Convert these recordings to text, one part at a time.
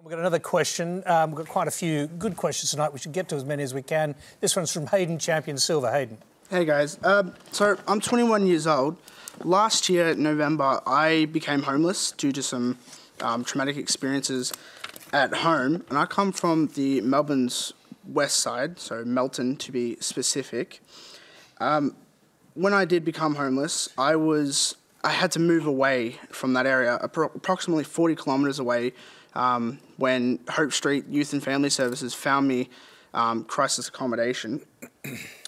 We've got another question. We've got quite a few good questions tonight. We should get to as many as we can. This one's from Hayden Champion Silver. Hayden. Hey guys, so I'm 21 years old. Last year, November, I became homeless due to some traumatic experiences at home. And I come from the Melbourne's west side, so Melton to be specific. When I did become homeless, I had to move away from that area, approximately 40 kilometres away, when Hope Street Youth and Family Services found me crisis accommodation.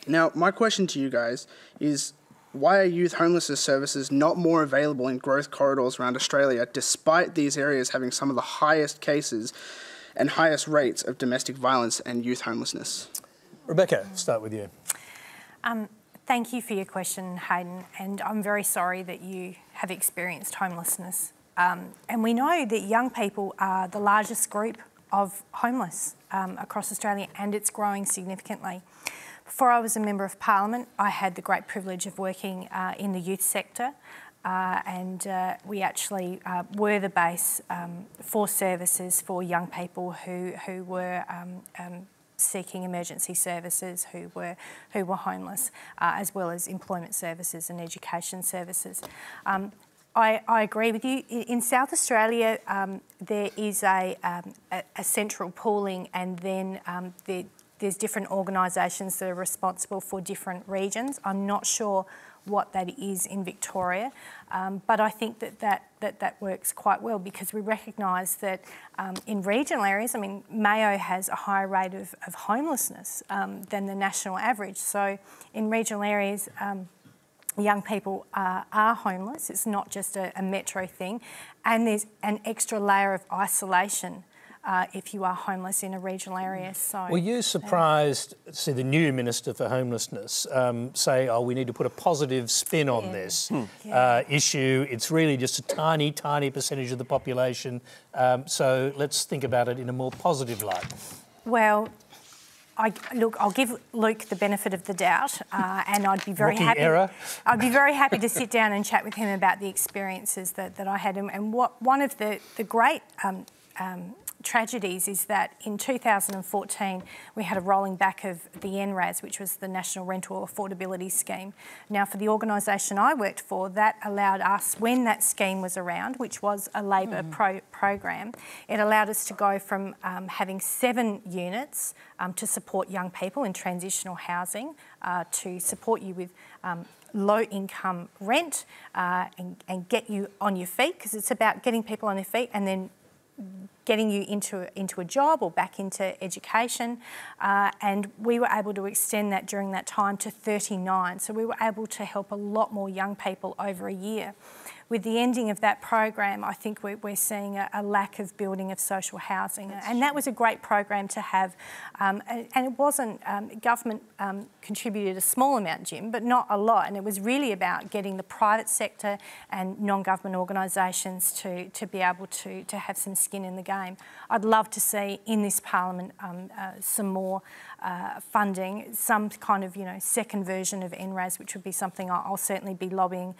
Now, my question to you guys is, why are youth homelessness services not more available in growth corridors around Australia, despite these areas having some of the highest cases and highest rates of domestic violence and youth homelessness? Rebecca, start with you. Thank you for your question, Hayden, and I'm very sorry that you have experienced homelessness. And we know that young people are the largest group of homeless across Australia, and it's growing significantly. Before I was a Member of Parliament, I had the great privilege of working in the youth sector, and we actually were the base for services for young people who were seeking emergency services, who were homeless, as well as employment services and education services. I agree with you. In South Australia, there is a central pooling, and then there's different organisations that are responsible for different regions. I'm not sure what that is in Victoria, but I think that works quite well, because we recognise that in regional areas, I mean, Mayo has a higher rate of homelessness than the national average. So in regional areas, young people are homeless. It's not just a metro thing, and there's an extra layer of isolation if you are homeless in a regional area. So, were you surprised to see the new Minister for Homelessness say, oh, we need to put a positive spin on this issue? It's really just a tiny, tiny percentage of the population, so let's think about it in a more positive light. Well, I'll give Luke the benefit of the doubt, and I'd be very happy. I'd be very happy to sit down and chat with him about the experiences that I had, and one of the great tragedies is that in 2014 we had a rolling back of the NRAS, which was the National Rental Affordability Scheme. Now, for the organisation I worked for, that allowed us, when that scheme was around, which was a Labor program, it allowed us to go from having 7 units to support young people in transitional housing, to support you with low-income rent and get you on your feet, because it's about getting people on their feet and then getting you into a job or back into education, and we were able to extend that during that time to 39. So we were able to help a lot more young people over a year. With the ending of that program, I think we're seeing a lack of building of social housing, and that was a great program to have. And it wasn't, government contributed a small amount, Jim, but not a lot, and it was really about getting the private sector and non-government organisations to be able to have some skin in the game. I'd love to see in this Parliament some more funding, some kind of second version of NRAS, which would be something I'll certainly be lobbying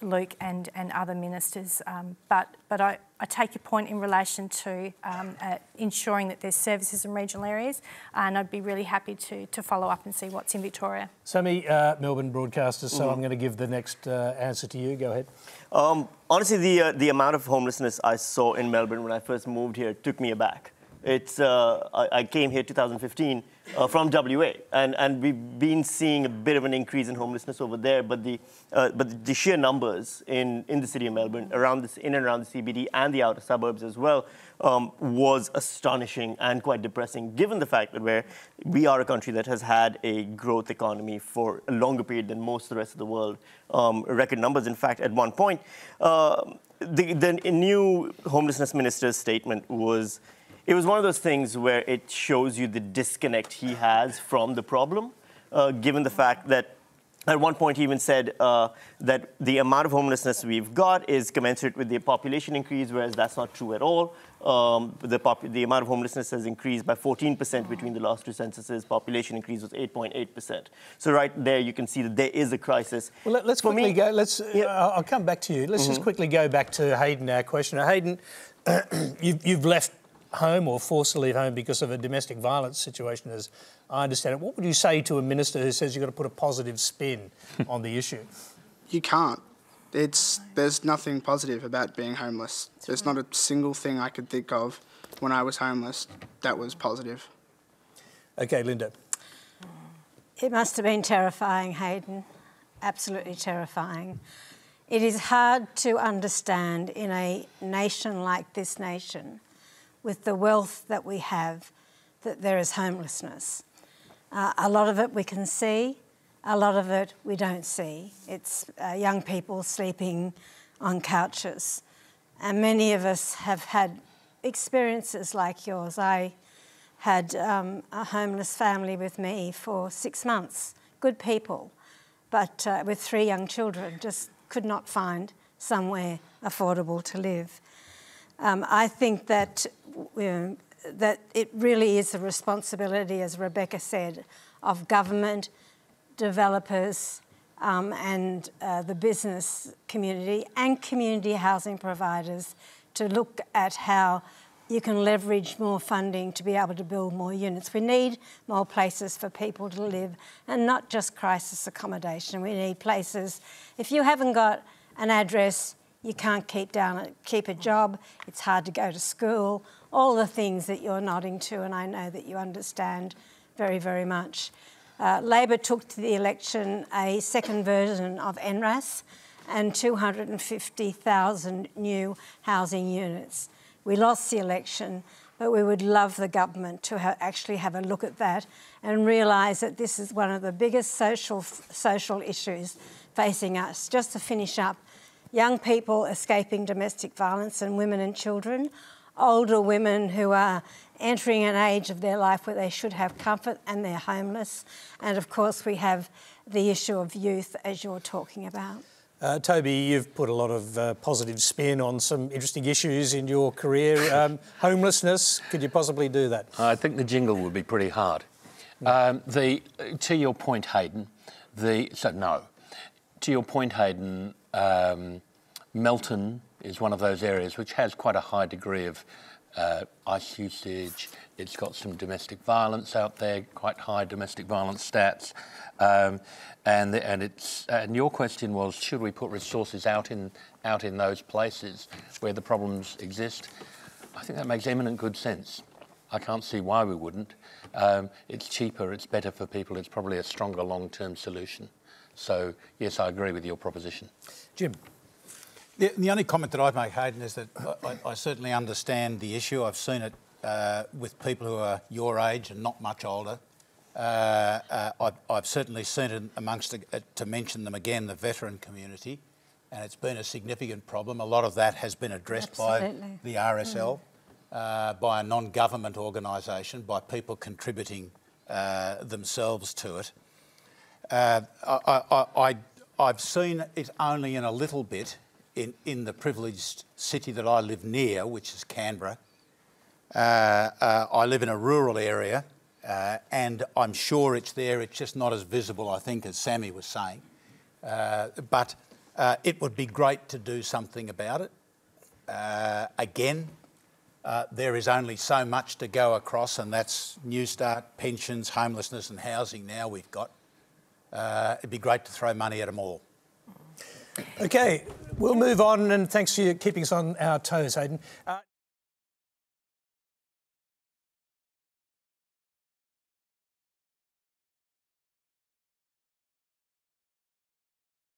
Luke and other ministers. But I take your point in relation to ensuring that there's services in regional areas, and I'd be really happy to follow up and see what's in Victoria. Sammy, Melbourne broadcaster, so I'm going to give the next answer to you. Go ahead. Honestly, the amount of homelessness I saw in Melbourne when I first moved here took me aback. I came here 2015 from WA, and we've been seeing a bit of an increase in homelessness over there. But the sheer numbers in the city of Melbourne, in and around the CBD and the outer suburbs as well, was astonishing and quite depressing, given the fact that we are a country that has had a growth economy for a longer period than most of the rest of the world. Record numbers, in fact, at one point. The new homelessness minister's statement was. It was one of those things where it shows you the disconnect he has from the problem, given the fact that at one point he even said that the amount of homelessness we've got is commensurate with the population increase, whereas that's not true at all. The amount of homelessness has increased by 14% between the last 2 censuses. Population increase was 8.8%. So right there you can see that there is a crisis. Well, let's quickly go. I'll come back to you. Let's just quickly go back to Hayden, our questioner. Hayden, you've left home or forced to leave home because of a domestic violence situation, as I understand it. What would you say to a minister who says you've got to put a positive spin on the issue? You can't. There's nothing positive about being homeless. There's not a single thing I could think of when I was homeless that was positive. Okay, Linda. It must have been terrifying, Hayden. Absolutely terrifying. It is hard to understand in a nation like this nation, with the wealth that we have, that there is homelessness. A lot of it we can see, a lot of it we don't see. It's young people sleeping on couches. And many of us have had experiences like yours. I had a homeless family with me for 6 months, good people, but with 3 young children, just could not find somewhere affordable to live. I think that that it really is a responsibility, as Rebecca said, of government, developers and the business community and community housing providers to look at how you can leverage more funding to be able to build more units. We need more places for people to live, and not just crisis accommodation. We need places. If you haven't got an address, you can't keep a job, it's hard to go to school, all the things that you're nodding to, and I know that you understand very, very much. Labor took to the election a second version of NRAS and 250,000 new housing units. We lost the election, but we would love the government to actually have a look at that and realise that this is one of the biggest social issues facing us. Just to finish up, young people escaping domestic violence and women and children, older women who are entering an age of their life where they should have comfort and they're homeless, and of course we have the issue of youth, as you're talking about. Toby, you've put a lot of positive spin on some interesting issues in your career. Homelessness, could you possibly do that? I think the jingle would be pretty hard. To your point, Hayden, To your point, Hayden, Melton is one of those areas which has quite a high degree of ice usage. It's got some domestic violence out there, quite high domestic violence stats. And your question was, should we put resources out in those places where the problems exist? I think that makes eminent good sense. I can't see why we wouldn't. It's cheaper, it's better for people, it's probably a stronger long-term solution. So, yes, I agree with your proposition. Jim? The only comment that I'd make, Hayden, is that I certainly understand the issue. I've seen it with people who are your age and not much older. I've certainly seen it amongst, to mention them again, the veteran community, and it's been a significant problem. A lot of that has been addressed by the RSL, by a non-government organisation, by people contributing themselves to it. I've seen it only in a little bit in the privileged city that I live near, which is Canberra. I live in a rural area, and I'm sure it's there. It's just not as visible, I think, as Sammy was saying. But it would be great to do something about it. Again, there is only so much to go across, and that's New Start, pensions, homelessness and housing now we've got. It'd be great to throw money at them all. OK, we'll move on, and thanks for keeping us on our toes, Hayden.